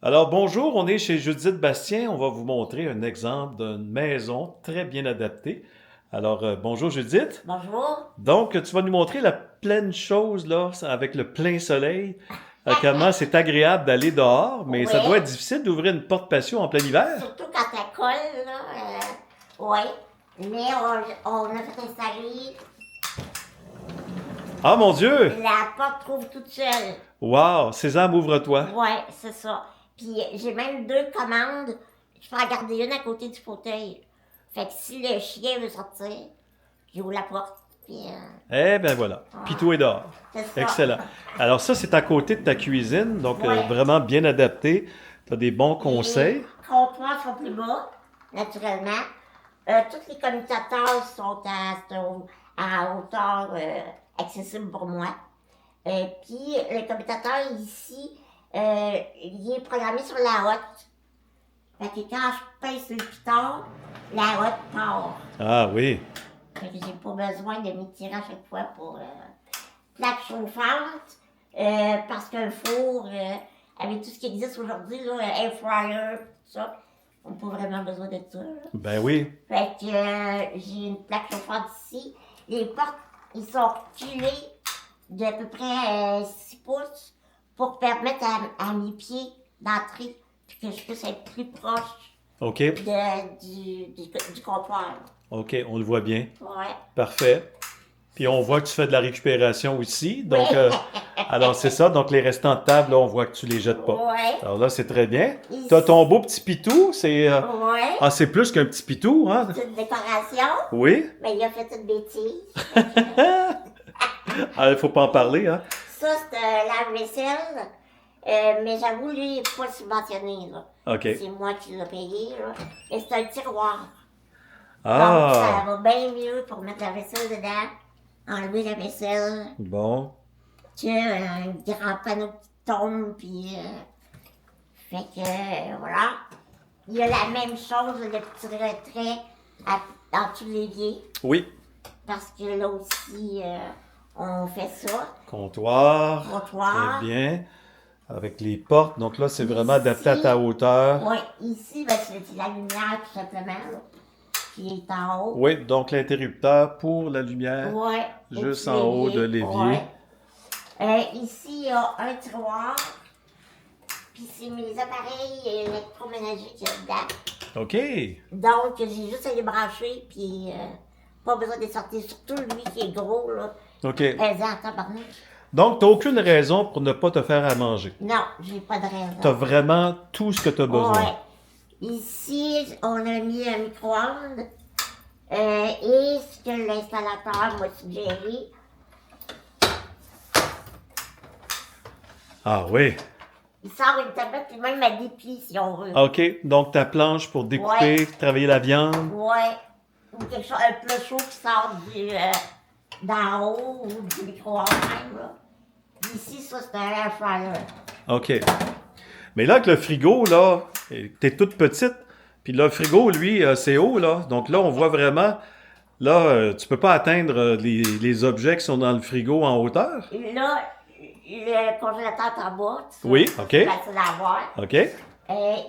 Alors bonjour, on est chez Judith Bastien. On va vous montrer un exemple d'une maison très bien adaptée. Alors bonjour Judith. Bonjour. Donc tu vas nous montrer la pleine chose là, avec le plein soleil. Comment c'est agréable d'aller dehors, mais ça doit être Oui, difficile d'ouvrir une porte patio en plein hiver. surtout quand elle colle, là. Oui. Mais on a fait installer, Ah mon Dieu! la porte trouve toute seule. Wow! Sésame, ouvre-toi. Oui, c'est ça. Puis j'ai même deux commandes. Je peux en garder une à côté du fauteuil. Fait que si le chien veut sortir, j'ouvre la porte. Puis Eh bien voilà. Puis tout est dehors. c'est ça. Excellent. Alors ça, c'est à côté de ta cuisine, donc Ouais. vraiment bien adapté. Tu as des bons conseils. Les comptoirs sont plus bas, naturellement. Tous les commutateurs sont à hauteur accessible pour moi. Puis le commutateur ici, il est programmé sur la hotte. Fait que quand je pèse sur le piton, la hotte part. Ah oui. Fait que j'ai pas besoin de m'étirer à chaque fois pour plaque chauffante. Parce qu'un four, avec tout ce qui existe aujourd'hui, là, air fryer, tout ça, on n'a pas vraiment besoin de ça. Là. Ben oui. Fait que j'ai une plaque chauffante ici. Les portes, ils sont reculées d'à peu près 6 pouces pour permettre à mes pieds d'entrer puis que je puisse être plus proche OK. du comptoir. OK, on le voit bien. Ouais. Parfait. Puis on voit que tu fais de la récupération aussi. Donc, Oui. alors c'est ça. Donc les restants de table, là, on voit que tu les jettes pas. Ouais. Alors là, c'est très bien. Ici. Tu as ton beau petit pitou. C'est Ouais. ah, c'est plus qu'un petit pitou, hein? C'est une décoration, Oui. mais il a fait une bêtise. Ah, il faut pas en parler, hein? Ça, c'est lave-vaisselle. Mais j'avoue, lui, il n'est pas subventionné. Là. OK. C'est moi qui l'ai payé. Là. Et c'est un tiroir. Donc, Ah, ça va bien mieux pour mettre la vaisselle dedans, enlever la vaisselle, bon. qu'un grand panneau qui tombe, puis... fait que, voilà. Il y a la même chose, le petit retrait dans tous les l'évier, Oui. parce que là aussi, on fait ça. Comptoir. Comptoir. Très bien. Avec les portes. Donc là, c'est vraiment Ici. adapté à ta hauteur. Oui, ici, ben, c'est la lumière, tout simplement, là, qui est en haut. Oui, donc l'interrupteur pour la lumière. Oui. Juste en haut de l'évier. Ouais. Ici, il y a un tiroir. Puis c'est mes appareils électroménagers qu'il y a dedans. OK. Donc, j'ai juste à les brancher, puis pas besoin de les sortir. Surtout lui qui est gros, là. OK. Pesant, tabarnak. Donc, tu n'as aucune raison pour ne pas te faire à manger. Non, j'ai pas de raison. Tu as vraiment tout ce que tu as besoin. Ouais. Ici, on a mis un micro-ondes. Et ce que l'installateur m'a suggéré, Ah oui. il sort une tablette puis même à déplier si on veut. OK. Donc, ta planche pour découper, travailler la viande. Ouais. Ou quelque chose, un plat chaud qui sort d'en haut ou du micro-ondes même, là. Ici, ça, c'est un air fryer. OK. Mais là, avec le frigo, là, t'es toute petite. Puis le frigo, lui, c'est haut, là. Donc là, on voit vraiment... Là, tu peux pas atteindre les objets qui sont dans le frigo en hauteur. Là, le congélateur est en bas. tout ça. Oui, OK. C'est facile à voir. OK.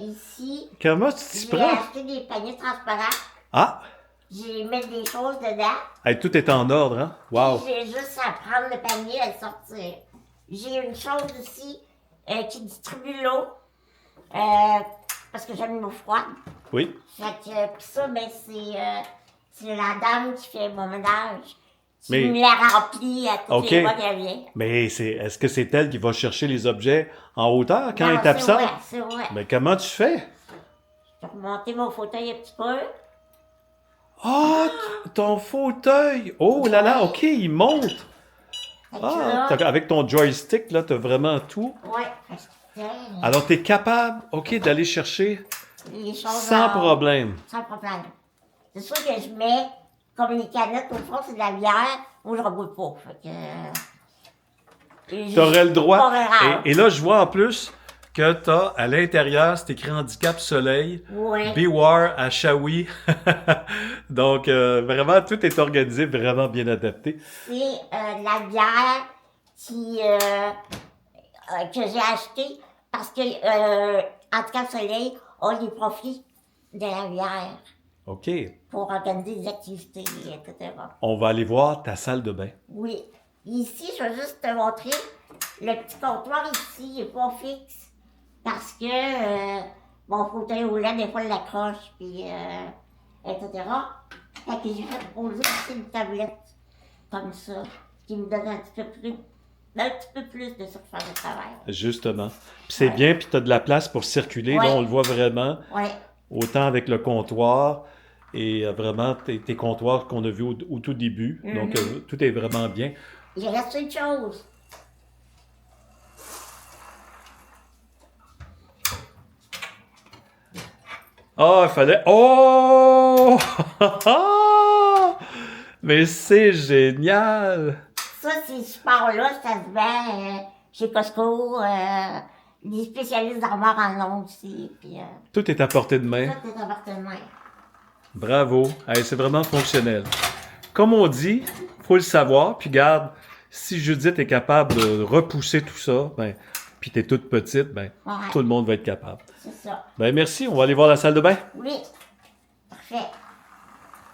Ici, Comment tu t'y j'ai prends? acheté des paniers transparents. Ah! J'ai mis des choses dedans. Hey, tout est en ordre, hein? Wow! J'ai juste à prendre le panier et à le sortir. J'ai une chose aussi qui distribue l'eau. Parce que j'aime l'eau froide. Oui. Fait que, pis ça, ben, c'est la dame qui fait mon ménage. Qui Mais- me la remplit à toutes OK. les fois qu'elle vient. Mais est-ce que c'est elle qui va chercher les objets en hauteur quand Non, elle est absente? c'est vrai. Mais comment tu fais? J'ai remonté mon fauteuil un petit peu. Ah, ton fauteuil! Oh là là, OK, il monte! Fait que Ah, là, avec ton joystick, là, t'as vraiment tout. ouais, fait que, Alors, t'es capable, OK, d'aller chercher les choses sans en haut. problème. Sans problème. C'est sûr que je mets comme les canettes au fond, c'est de la bière. Moi, je ne rebois pas. Fait que. T'aurais le droit. Pas grave. Et là, je vois en plus que t'as à l'intérieur, c'est écrit Handicap Soleil. Ouais. Beware à Shawi. Donc, vraiment, tout est organisé, vraiment bien adapté. C'est de la bière que j'ai achetée Parce que, Handicap Soleil a les profits de la rivière OK. pour organiser des activités, etc. On va aller voir ta salle de bain. Oui. Ici, je vais juste te montrer, le petit comptoir ici, il n'est pas fixe. Parce que mon fauteuil roulant, des fois, il l'accroche, puis etc. Fait que j'ai fait poser ici une tablette, comme ça, qui me donne un petit peu plus de surface de travail. Justement. Puis c'est bien, puis tu as de la place pour circuler. Ouais. Là, on le voit vraiment, Ouais. autant avec le comptoir et vraiment tes comptoirs qu'on a vus au tout début. Donc, tout est vraiment bien. Il reste une chose. Ah, il fallait... Oh! Mais c'est génial! Ça, ces supports-là, ça se vend chez Costco. Les spécialistes d'armoire en ont aussi. Puis, Tout est à portée de main. tout est appartement. Bravo. Hey, c'est vraiment fonctionnel. Comme on dit, faut le savoir. Puis garde, si Judith est capable de repousser tout ça, ben, puis t'es toute petite, ben, Ouais. tout le monde va être capable. C'est ça. Ben, merci. On va aller voir la salle de bain. Oui. Parfait.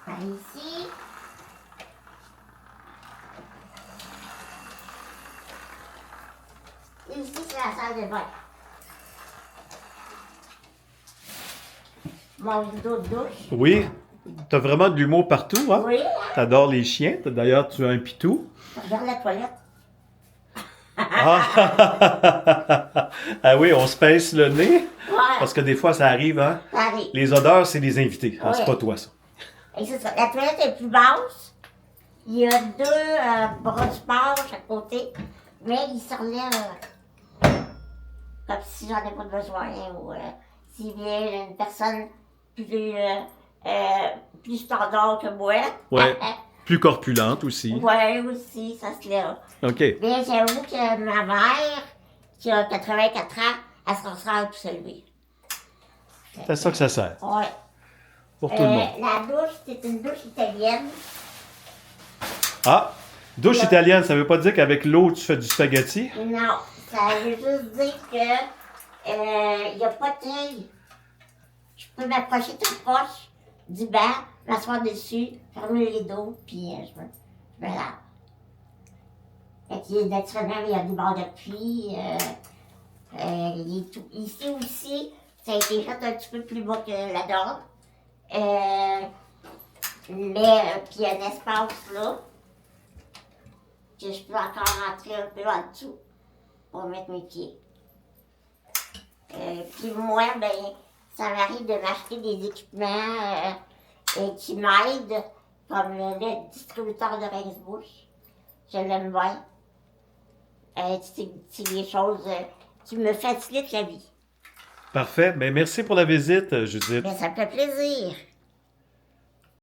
Par ici. Ici, c'est la salle de bain. Mon rideau de douche. Oui. T'as vraiment de l'humour partout, hein? Oui. T'adores les chiens. D'ailleurs, tu as un pitou. Regarde la toilette. Ah, ah oui, on se pince le nez. Ouais. Parce que des fois, ça arrive, hein? Ça arrive. Les odeurs, c'est des invités. Hein, c'est Ouais. pas toi, ça. Et c'est ça. La toilette est plus basse. Il y a deux brosses à côté. Mais ils se relèvent comme si j'en ai pas besoin. Ou s'il vient une personne plus standard que moi. Ouais. Plus corpulente aussi. Ouais, aussi, ça se lève. OK. Mais j'avoue que ma mère, qui a 84 ans, elle se ressemble pour se lever. C'est à ça que ça sert. Ouais. Pour tout le monde. La douche, c'est une douche italienne. Ah! Douche italienne, ça veut pas dire qu'avec l'eau, tu fais du spaghetti? Non, ça veut juste dire que il n'y a pas de taille. Je peux m'approcher tout proche du banc, m'asseoir dessus, fermer les rideaux, puis je me lave. Fait qu'il naturellement, il y a des bords de pluie. Ici aussi, ça a été fait un petit peu plus bas que la dorme. Mais puis il y a un espace là que je peux encore rentrer un peu en dessous pour mettre mes pieds. Puis moi, ben, ça m'arrive de m'acheter des équipements qui m'aident, comme le distributeur de rince-bouche. Je l'aime bien. C'est des choses qui me facilitent la vie. Parfait. Ben, merci pour la visite, Judith. Mais ça me fait plaisir.